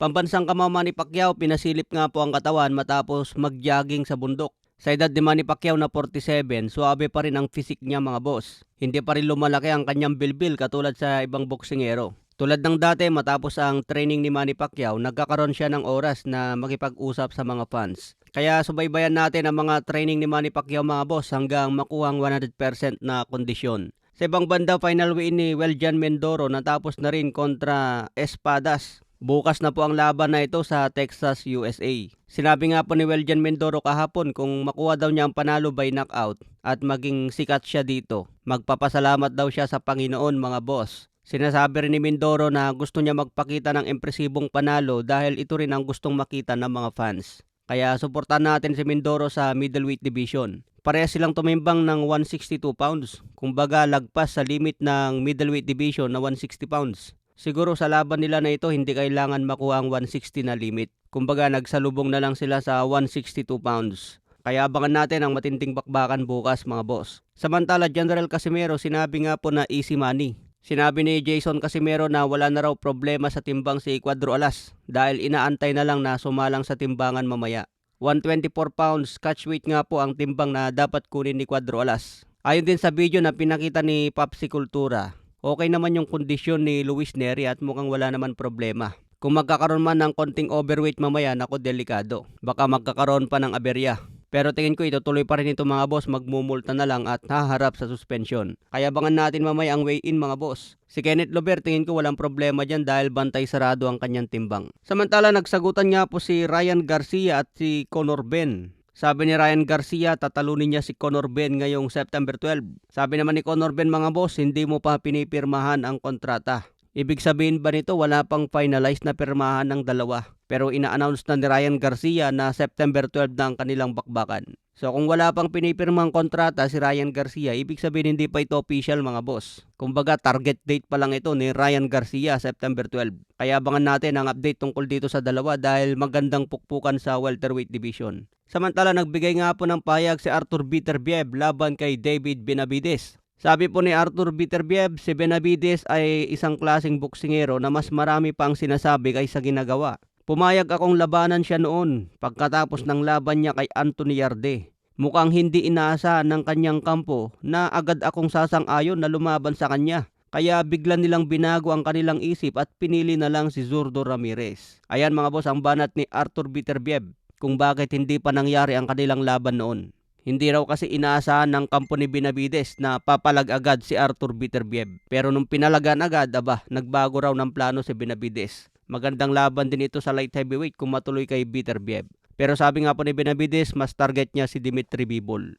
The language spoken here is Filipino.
Pambansang kamao Manny Pacquiao, pinasilip nga po ang katawan matapos mag-jogging sa bundok. Sa edad ni Manny Pacquiao na 47, suabe pa rin ang physique niya mga boss. Hindi pa rin lumalaki ang kanyang bilbil katulad sa ibang boksingero. Tulad ng dati matapos ang training ni Manny Pacquiao, nagkakaroon siya ng oras na makipag-usap sa mga fans. Kaya subaybayan natin ang mga training ni Manny Pacquiao mga boss hanggang makuha ang 100% na kondisyon. Sa ibang banda, final win ni Weljan Mindoro natapos na rin kontra Espadas. Bukas na po ang laban na ito sa Texas, USA. Sinabi nga po ni Weljan Mindoro kahapon kung makuha daw niya ang panalo by knockout at maging sikat siya dito. Magpapasalamat daw siya sa Panginoon mga boss. Sinasabi rin ni Mindoro na gusto niya magpakita ng impresibong panalo dahil ito rin ang gustong makita ng mga fans. Kaya suportahan natin si Mindoro sa middleweight division. Parehas silang tumimbang ng 162 pounds. Kumbaga lagpas sa limit ng middleweight division na 160 pounds. Siguro sa laban nila na ito hindi kailangan makuha ang 160 na limit. Kumbaga nagsalubong na lang sila sa 162 pounds. Kaya abangan natin ang matinding bakbakan bukas mga boss. Samantala General Casimero sinabi nga po na easy money. Sinabi ni Jason Casimero na wala na raw problema sa timbang si Cuadro Alas dahil inaantay na lang na sumalang sa timbangan mamaya. 124 pounds catch weight nga po ang timbang na dapat kunin ni Cuadro Alas. Ayon din sa video na pinakita ni Papsi Cultura, okay naman yung kondisyon ni Luis Neri at mukhang wala naman problema. Kung magkakaroon man ng konting overweight mamaya, nako delikado. Baka magkakaroon pa ng aberya. Pero tingin ko itutuloy pa rin ito mga boss, magmumulta na lang at haharap sa suspension. Kaya abangan natin mamaya ang weigh-in mga boss. Si Kenneth Lover tingin ko walang problema dyan dahil bantay sarado ang kanyang timbang. Samantala nagsagutan nga po si Ryan Garcia at si Conor Benn. Sabi ni Ryan Garcia, tatalunin niya si Conor Benn ngayong September 12. Sabi naman ni Conor Benn mga boss, hindi mo pa pinipirmahan ang kontrata. Ibig sabihin ba nito wala pang finalize na pirmahan ng dalawa? Pero ina-announce na ni Ryan Garcia na September 12 na ang kanilang bakbakan. So kung wala pang pinipirmang kontrata si Ryan Garcia, ibig sabihin hindi pa ito official mga boss. Kumbaga target date pa lang ito ni Ryan Garcia, September 12. Kaya abangan natin ang update tungkol dito sa dalawa dahil magandang pukpukan sa welterweight division. Samantala nagbigay nga po ng pahayag si Arthur Beterbiev laban kay David Benavides. Sabi po ni Arthur Beterbiev, si Benavides ay isang klaseng boksingero na mas marami pa ang sinasabi kaysa ginagawa. Pumayag akong labanan siya noon pagkatapos ng laban niya kay Anthony Yarde. Mukhang hindi inaasahan ng kanyang kampo na agad akong sasang-ayon na lumaban sa kanya. Kaya bigla nilang binago ang kanilang isip at pinili na lang si Zurdo Ramirez. Ayan mga boss ang banat ni Arthur Beterbiev kung bakit hindi pa nangyari ang kanilang laban noon. Hindi raw kasi inaasahan ng kampo ni Benavides na papalag agad si Arthur Beterbiev. Pero nung pinalagan agad, nagbago raw ng plano si Benavides. Magandang laban din ito sa light heavyweight kung matuloy kay Beterbiev. Pero sabi nga po ni Benavides, mas target niya si Dimitri Bivol.